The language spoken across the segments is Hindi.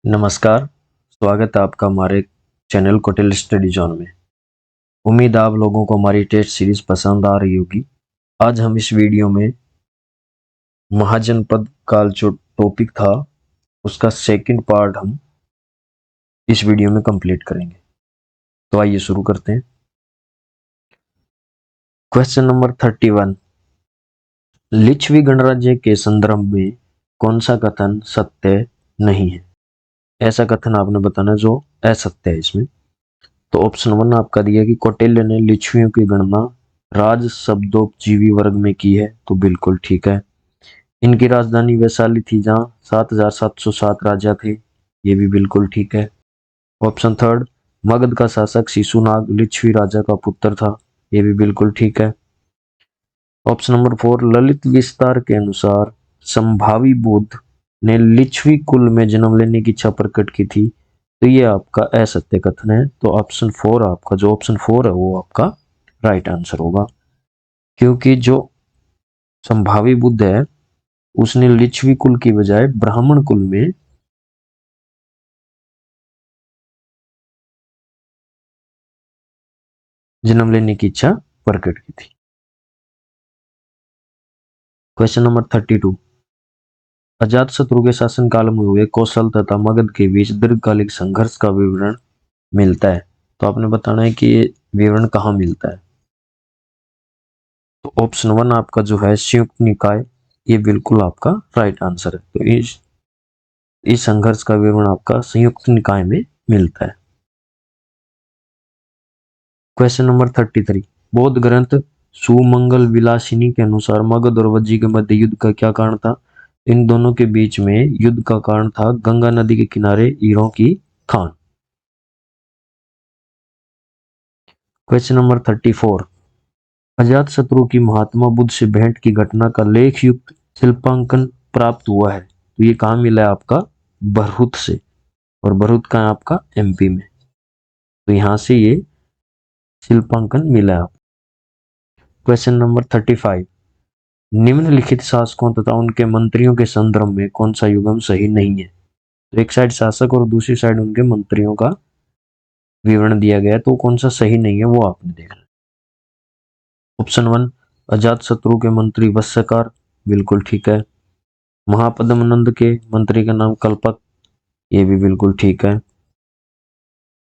नमस्कार, स्वागत है आपका हमारे चैनल कोटेल स्टडी जोन में। उम्मीद है आप लोगों को हमारी टेस्ट सीरीज पसंद आ रही होगी। आज हम इस वीडियो में महाजनपद का जो टॉपिक था उसका सेकंड पार्ट हम इस वीडियो में कंप्लीट करेंगे। तो आइए शुरू करते हैं। क्वेश्चन नंबर 31, लिच्छवी गणराज्य के संदर्भ में कौन सा कथन सत्य नहीं है? ऐसा कथन आपने बताना जो असत्य है इसमें। तो ऑप्शन 1 आपका दिया कि कौटिल्य ने लिच्छवियों की गणना राज शब्दोपजीवी वर्ग में की है, तो बिल्कुल ठीक है। इनकी राजधानी वैशाली थी जहां 7,707 राजा थे, ये भी बिल्कुल ठीक है। ऑप्शन 3, मगध का शासक शिशुनाग लिच्छवी राजा का पुत्र था, ये भी बिल्कुल ठीक है। ऑप्शन नंबर 4, ललित विस्तार के अनुसार संभावी बुद्ध ने लिच्छवी कुल में जन्म लेने की इच्छा प्रकट की थी, तो ये आपका असत्य कथन है। तो ऑप्शन 4 आपका जो ऑप्शन 4 है वो आपका राइट आंसर होगा, क्योंकि जो संभावी बुद्ध है उसने लिच्छवी कुल की बजाय ब्राह्मण कुल में जन्म लेने की इच्छा प्रकट की थी। क्वेश्चन नंबर 32, अजातशत्रु के शासनकाल में हुए कौशल तथा मगध के बीच दीर्घकालिक संघर्ष का विवरण मिलता है, तो आपने बताना है कि ये विवरण कहाँ मिलता है। तो ऑप्शन 1 आपका जो है संयुक्त निकाय, ये बिल्कुल आपका राइट आंसर है। तो इस संघर्ष का विवरण आपका संयुक्त निकाय में मिलता है। क्वेश्चन नंबर 33, बौद्ध ग्रंथ सुमंगल विलासिनी के अनुसार मगध और वज्जी के मध्य युद्ध का क्या कारण था? इन दोनों के बीच में युद्ध का कारण था गंगा नदी के किनारे ईरों की खान। क्वेश्चन नंबर 34, अजातशत्रु की महात्मा बुद्ध से भेंट की घटना का लेख युक्त शिल्पांकन प्राप्त हुआ है, तो ये कहाँ मिला है आपका? भरहुत से। और भरहुत का है आपका एमपी में, तो यहां से ये शिल्पांकन मिला है। क्वेश्चन नंबर 35, निम्नलिखित शासकों तथा उनके मंत्रियों के संदर्भ में कौन सा युग्म सही नहीं है? तो एक साइड शासक और दूसरी साइड उनके मंत्रियों का विवरण दिया गया है, तो कौन सा सही नहीं है वो आपने देखना। ऑप्शन 1, अजातशत्रु के मंत्री वत्सकार, बिल्कुल ठीक है। महापद्मनंद के मंत्री का नाम कल्पक, ये भी बिल्कुल ठीक है।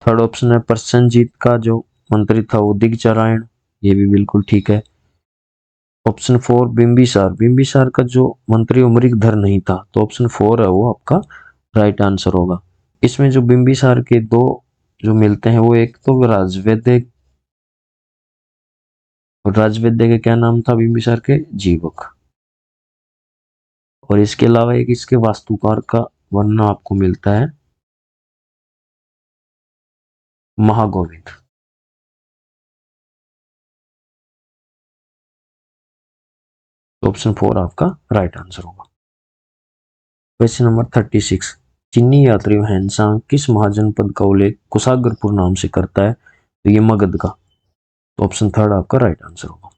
थर्ड ऑप्शन है प्रसन्नजीत का जो मंत्री था वो दिग्चारायण, ये भी बिल्कुल ठीक है। ऑप्शन 4 बिंबिसार, बिंबिसार का जो मंत्री उमरिकधर नहीं था, तो ऑप्शन 4 है वो आपका राइट आंसर होगा। इसमें जो बिंबिसार के दो जो मिलते हैं वो एक तो राजवैद्य, राजवैद्य के क्या नाम था बिंबिसार के? जीवक। और इसके अलावा एक इसके वास्तुकार का वर्णन आपको मिलता है महागोविंद। ऑप्शन 4 आपका राइट आंसर होगा। क्वेश्चन नंबर 36, चीनी यात्री हैंसांग किस महाजनपद का उल्लेख कुशाग्रपुर नाम से करता है? तो ये मगध का, तो ऑप्शन 3 आपका राइट आंसर होगा।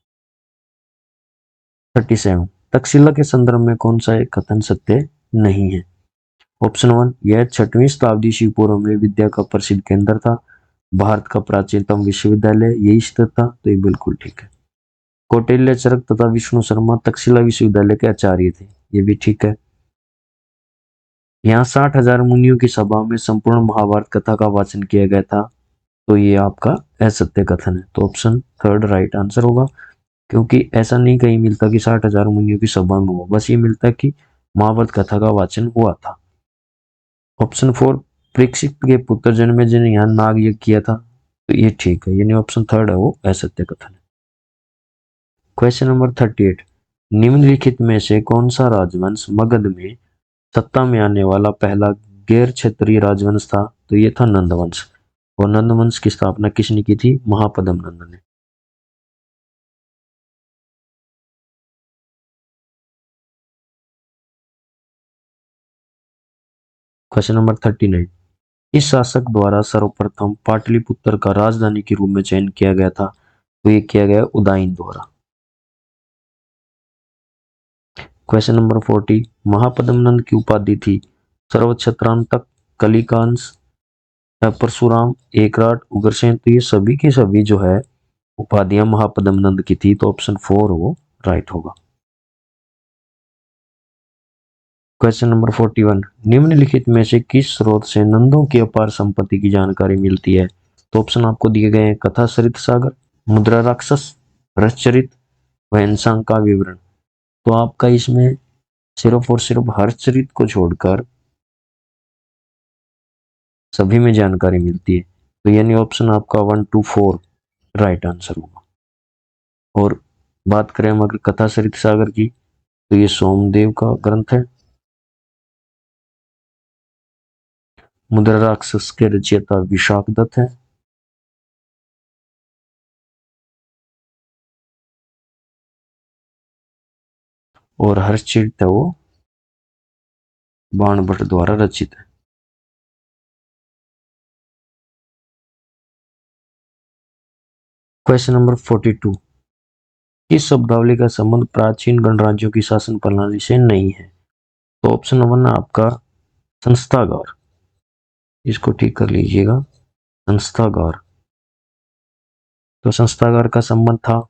37, तक्षशिला के संदर्भ में कौन सा एक कथन सत्य नहीं है? ऑप्शन 1, यह 6वीं शताब्दी ईस्वी पूर्व में विद्या का प्रसिद्ध केंद्र था, भारत का प्राचीनतम विश्वविद्यालय यही स्थित था, तो ये बिल्कुल ठीक है। कौटिल्य चरक तथा विष्णु शर्मा तक्षशिला विश्वविद्यालय के आचार्य थे, ये भी ठीक है। यहाँ 60,000 मुनियों की सभा में संपूर्ण महाभारत कथा का वाचन किया गया था, तो ये आपका असत्य कथन है, तो ऑप्शन 3 राइट आंसर होगा। क्योंकि ऐसा नहीं कहीं मिलता कि 60,000 मुनियों की सभा में हुआ, बस ये मिलता कि महाभारत कथा का वाचन हुआ था। ऑप्शन 4, परीक्षित के पुत्र जन्मेजय ने यहाँ नाग यज्ञ किया था, तो ये ठीक है, यानी ऑप्शन 3 है वो असत्य कथन है। क्वेश्चन नंबर 38, निम्नलिखित में से कौन सा राजवंश मगध में सत्ता में आने वाला पहला गैर क्षेत्रीय राजवंश था? तो ये था नंदवंश। और नंदवंश की स्थापना किसने की थी? महापद्म नंद ने। क्वेश्चन नंबर 39, इस शासक द्वारा सर्वप्रथम पाटलिपुत्र का राजधानी के रूप में चयन किया गया था, तो ये किया गया उदयन द्वारा। क्वेश्चन नंबर 40, महापद्म नंद की उपाधि थी सर्वक्षत्रांतक, कलिकांस, परशुराम, एकराट, उग्रसेन, तो ये सभी की सभी जो है उपाधियां महापद्म नंद की थी, तो ऑप्शन 4 वो राइट होगा। क्वेश्चन नंबर 41, निम्नलिखित में से किस स्रोत से नंदों की अपार संपत्ति की जानकारी मिलती है? तो ऑप्शन आपको दिए गए हैं, कथा सरित सागर, मुद्रा राक्षस, हर्षचरित, वहनसांग का विवरण। तो आपका इसमें सिर्फ और सिर्फ हर्षचरित को छोड़कर सभी में जानकारी मिलती है, तो यानी ऑप्शन आपका 1 to 4 राइट आंसर होगा। और बात करें हम अगर कथा सरित सागर की, तो ये सोमदेव का ग्रंथ है। मुद्रा राक्षस के रचयिता विशाख दत्त है। और हर्षचरित है वो बाणभट्ट द्वारा रचित है। क्वेश्चन नंबर 42, किस शब्दावली का संबंध प्राचीन गणराज्यों की शासन प्रणाली से नहीं है? तो ऑप्शन 1 आपका संस्थागार, इसको ठीक कर लीजिएगा, संस्थागार। तो संस्थागार का संबंध था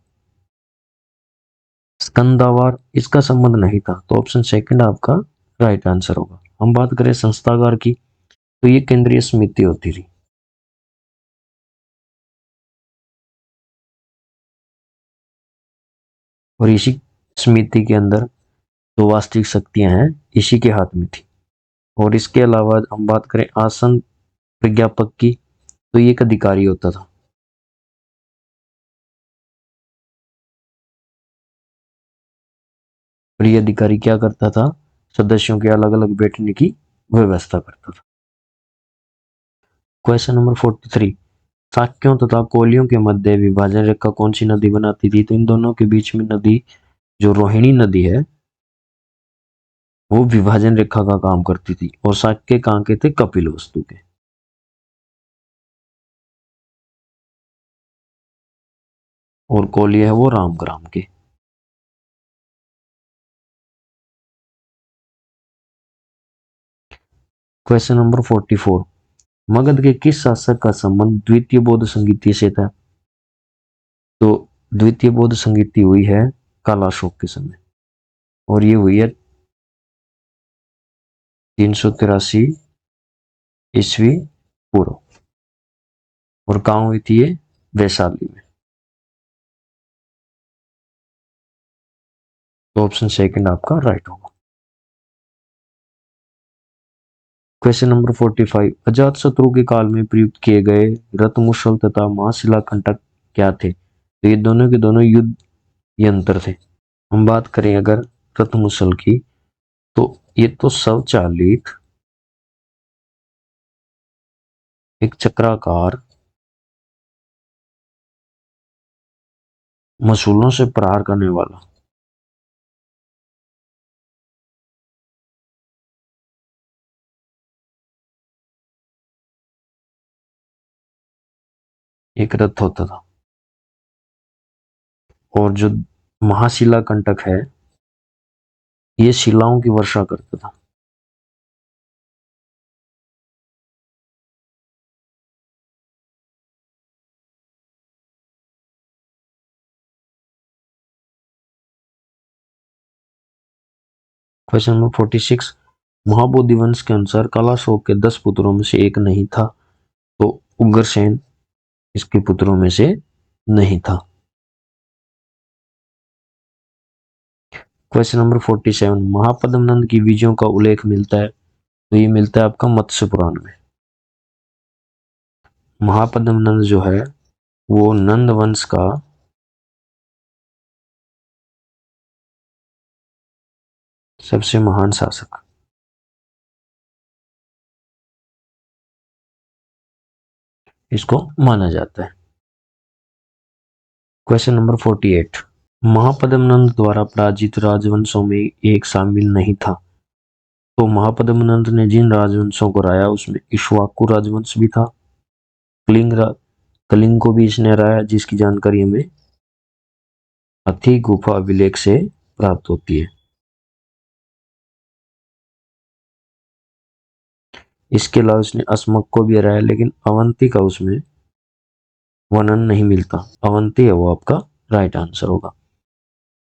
स्कंदावार, इसका संबंध नहीं था, तो ऑप्शन सेकंड आपका राइट आंसर होगा। हम बात करें संस्थागार की, तो ये केंद्रीय समिति होती थी। और इसी समिति के अंदर जो वास्तविक शक्तियां हैं इसी के हाथ में थी। और इसके अलावा हम बात करें आसन प्रज्ञापक की, तो ये एक अधिकारी होता था। और ये अधिकारी क्या करता था? सदस्यों के अलग अलग बैठने की व्यवस्था करता था। क्वेश्चन नंबर 43, शाक्यों तथा कोलियों के मध्य विभाजन रेखा कौन सी नदी बनाती थी? तो इन दोनों के बीच में नदी जो रोहिणी नदी है वो विभाजन रेखा का काम करती थी। और शाक्य कहाँ के थे? कपिल वस्तु के। और कोलिय है वो रामग्राम के। क्वेश्चन नंबर 44, मगध के किस शासक का संबंध द्वितीय बौद्ध संगीति से था? तो द्वितीय बौद्ध संगीति हुई है कालाशोक के समय, और ये हुई है 383 ईस्वी पूर्व। और कहाँ हुई थी ये? वैशाली में। तो ऑप्शन सेकंड आपका राइट होगा। क्वेश्चन नंबर 45, अजात शत्रु के काल में प्रयुक्त किए गए रत्मुशल तथा महाशिला कंटक क्या थे? तो ये दोनों के दोनों युद्ध यंत्र थे। हम बात करें अगर रत्मुशल की, तो ये तो स्वचालित एक चक्राकार मसूलों से प्रहार करने वाला एक रथ होता था। और जो महाशिला कंटक है ये शिलाओं की वर्षा करता था। क्वेश्चन नंबर 46, महाबोधि वंश के अनुसार कालाशोक के 10 पुत्रों में से एक नहीं था, तो उग्रसेन इसके पुत्रों में से नहीं था। क्वेश्चन नंबर 47, महापद्म नंद की बीजों का उल्लेख मिलता है? तो ये मिलता है आपका मत्स्य पुराण में। महापद्म नंद जो है वो नंद वंश का सबसे महान शासक इसको माना जाता है। क्वेश्चन नंबर 48, महापद्म नंद द्वारा पराजित राजवंशों में एक शामिल नहीं था, तो महापद्म नंद ने जिन राजवंशों को हराया उसमें इक्ष्वाकु राजवंश भी था। कलिंग को भी इसने हराया, जिसकी जानकारी हमें अथी गुफा अभिलेख से प्राप्त होती है। इसके अलावा उसने अस्मक को भी हराया, लेकिन अवंती का उसमें वर्णन नहीं मिलता। अवंती है वो आपका राइट आंसर होगा।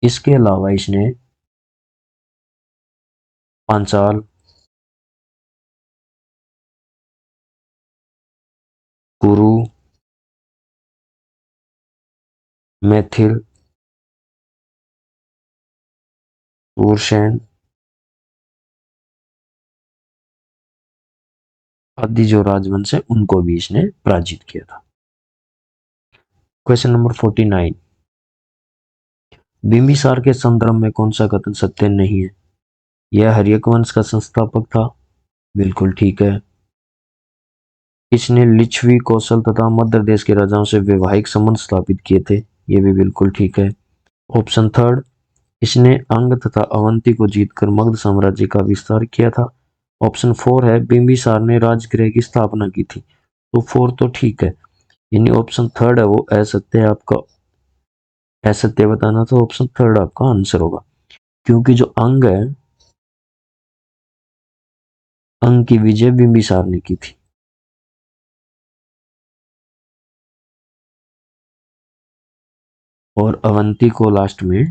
इसके अलावा इसने पांचाल, कुरु, मैथिल, सूरसेन आदि जो राजवंश है उनको भी इसने पराजित किया था। क्वेश्चन नंबर 49, बिंबिसार के संदर्भ में कौन सा कथन सत्य नहीं है? यह हर्यक वंश का संस्थापक था, बिल्कुल ठीक है। इसने लिच्छवी, कौशल तथा मध्य देश के राजाओं से वैवाहिक संबंध स्थापित किए थे, ये भी बिल्कुल ठीक है। ऑप्शन थर्ड, इसने अंग तथा अवंती को जीतकर मगध साम्राज्य का विस्तार किया था। ऑप्शन फोर है, बिंबिसार ने राजगृह की स्थापना की थी, तो फोर तो ठीक है, यानी ऑप्शन थर्ड है वो असत्य है आपका। असत्य बताना तो ऑप्शन थर्ड आपका आंसर होगा, क्योंकि जो अंग है, अंग की विजय बिंबिसार ने की थी। और अवंती को लास्ट में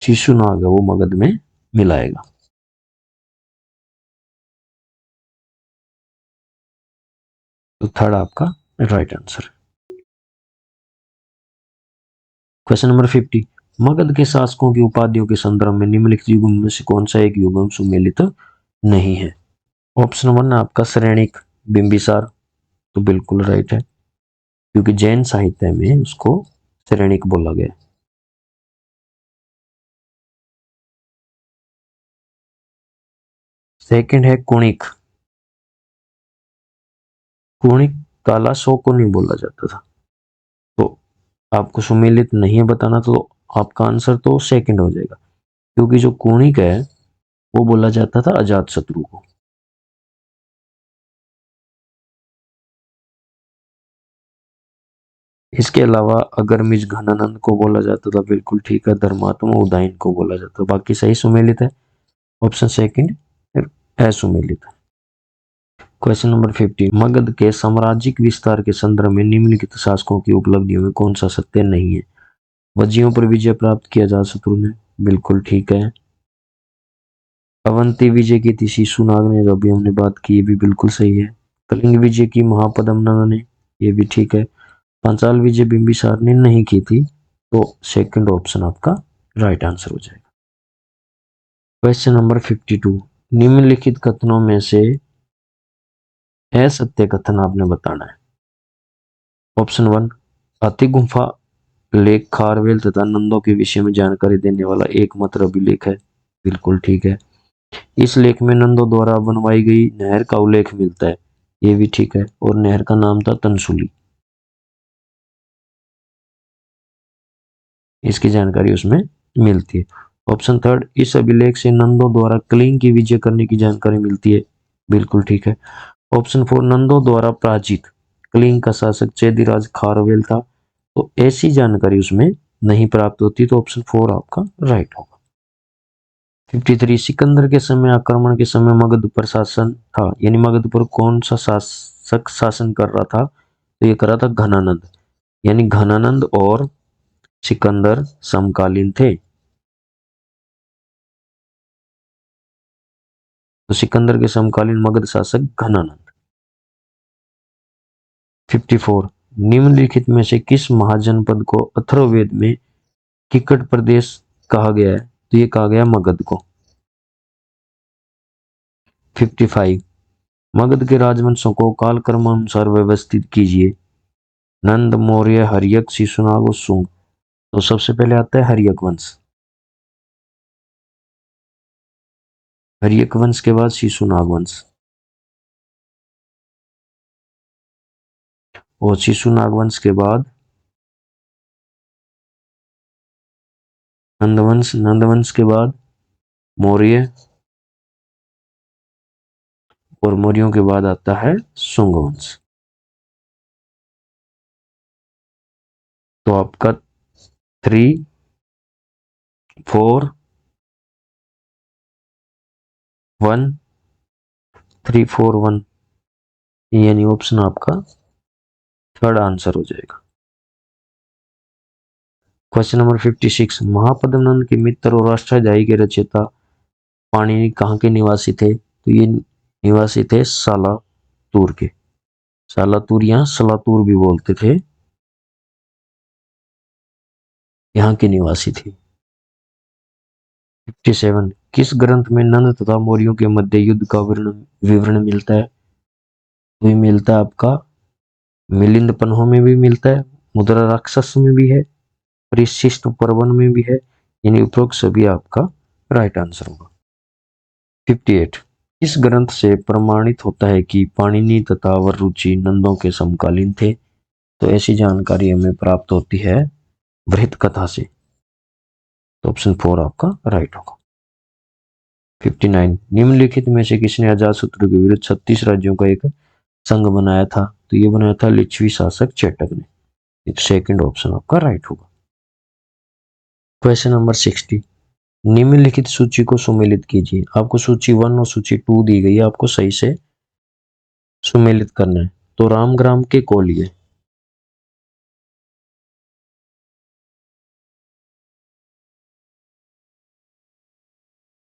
शिशुनाग है वो मगध में मिलाएगा। तो थर्ड आपका right answer. Question number 50, Magadh के शासकों की उपाधियों के संदर्भ में निम्नलिखित युगों में से कौन सा एक युगम सुमेलित नहीं है? ऑप्शन वन है आपका श्रेणिक बिंबिसार, तो बिल्कुल राइट है, क्योंकि जैन साहित्य में उसको श्रेणिक बोला गया। सेकंड है कुणिक। कुणिक काला शोक को नहीं बोला जाता था, तो आपको सुमेलित नहीं है बताना, तो आपका आंसर तो सेकंड हो जाएगा, क्योंकि जो कुणिक है वो बोला जाता था अजात शत्रु को। इसके अलावा अगरमिज घनानंद को बोला जाता था, बिल्कुल ठीक है। धर्मात्मा उदयन को बोला जाता, बाकी सही सुमेलित है। ऑप्शन सेकंड असुमेलित है। क्वेश्चन नंबर 50, मगध के साम्राज्यिक विस्तार के संदर्भ में निम्नलिखित शासकों की उपलब्धियों में कौन सा सत्य नहीं है? वज्जियों पर विजय प्राप्त किया जा शत्रु ने, बिल्कुल ठीक है। अवंती विजय की थी शिशुनाग ने, जो अभी हमने बात की, ये भी बिल्कुल सही है। कलिंग विजय की महापद्मनाभ ने, ये भी ठीक है। पांचाल विजय बिंबिसार ने नहीं की थी, तो सेकंड ऑप्शन आपका राइट आंसर हो जाएगा। क्वेश्चन नंबर 52, निम्नलिखित कथनों में से असत्य कथन आपने बताना है। ऑप्शन वन, अति गुफा लेख खारवेल तथा नंदों के विषय में जानकारी देने वाला एकमात्र अभिलेख है, बिल्कुल ठीक है। इस लेख में नंदों द्वारा बनवाई गई नहर का उल्लेख मिलता है, ये भी ठीक है, और नहर का नाम था तनसुली, इसकी जानकारी उसमें मिलती है। ऑप्शन थर्ड, इस अभिलेख से नंदों द्वारा कलिंग की विजय करने की जानकारी मिलती है, बिल्कुल ठीक है। ऑप्शन फोर, नंदों द्वारा पराजित कलिंग का शासक चेदिराज खारवेल था, तो ऐसी जानकारी उसमें नहीं प्राप्त होती, तो ऑप्शन फोर आपका राइट होगा। 53, सिकंदर के समय आक्रमण के समय मगध पर शासन था, यानी मगध पर कौन सा शासक शासन कर रहा था? तो ये कर रहा था घनानंद, यानी घनानंद और सिकंदर समकालीन थे, तो सिकंदर के समकालीन मगध शासक घनानंद। 54, निम्नलिखित में से किस महाजनपद को अथर्ववेद में किकट प्रदेश कहा गया है? तो ये कहा गया मगध को। 55, मगध के राजवंशों को कालक्रमानुसार व्यवस्थित कीजिए। नंद, मौर्य, हर्यक, शिशुनाग और शुंग। तो सबसे पहले आता है हर्यक वंश। हर्यक वंश के बाद शिशुनाग वंश, और शिशुनाग वंश के बाद नंदवंश, नंदवंश के बाद मौर्य, और मौर्यों के बाद आता है शुंग वंश। तो आपका 3, 4, 1341, यानी ऑप्शन आपका थर्ड आंसर हो जाएगा। क्वेश्चन नंबर 56, महापद्मनंद के मित्र और अष्टाध्यायी के रचयिता पाणिनि कहाँ के निवासी थे? तो ये निवासी थे सालातूर के। सालातूर या सलातूर भी बोलते थे, यहाँ के निवासी थे। 57, किस ग्रंथ में नंद तथा मौर्यों के मध्य युद्ध का विवरण मिलता है? तो ये मिलता है आपका मिलिंद पन्हों में भी मिलता है, मुद्रा राक्षस में भी है, परिशिष्ट पर्वन में भी है, यानी उपरोक्त सभी आपका राइट आंसर होगा। 58, इस ग्रंथ से प्रमाणित होता है कि पाणिनि तथा वररुचि नंदों के समकालीन थे? तो ऐसी जानकारी हमें प्राप्त होती है बृहत कथा से। तो ऑप्शन 4 आपका राइट होगा। 59, निम्नलिखित में से किसने अजातशत्रु के विरुद्ध 36 राज्यों का एक संघ बनाया था? तो ये बनाया था लिच्छवी शासक चेटक ने। सेकंड ऑप्शन आपका राइट होगा। क्वेश्चन नंबर 60, निम्नलिखित सूची को सुमेलित कीजिए। आपको सूची 1 और सूची 2 दी गई है, आपको सही से सुमेलित करना है। तो रामग्राम के कोलिये,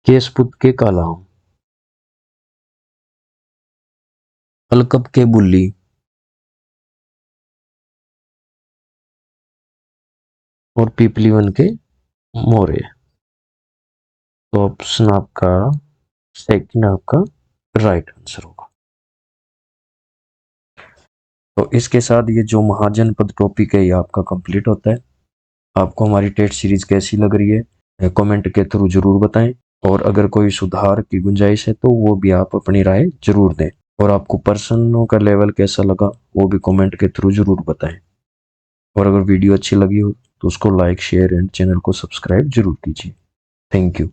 केसपुत के कालाम, अलकप के बुल्ली, और पीपलीवन के मोरे। तो ऑप्शन आपका सेकंड आपका राइट आंसर होगा। तो इसके साथ ये जो महाजनपद टॉपिक है ये आपका कंप्लीट होता है। आपको हमारी टेस्ट सीरीज कैसी लग रही है कमेंट के थ्रू जरूर बताएं, और अगर कोई सुधार की गुंजाइश है तो वो भी आप अपनी राय जरूर दें, और आपको प्रश्नों का लेवल कैसा लगा वो भी कमेंट के थ्रू जरूर बताएं। और अगर वीडियो अच्छी लगी हो तो उसको लाइक, शेयर एंड चैनल को सब्सक्राइब जरूर कीजिए। Thank you.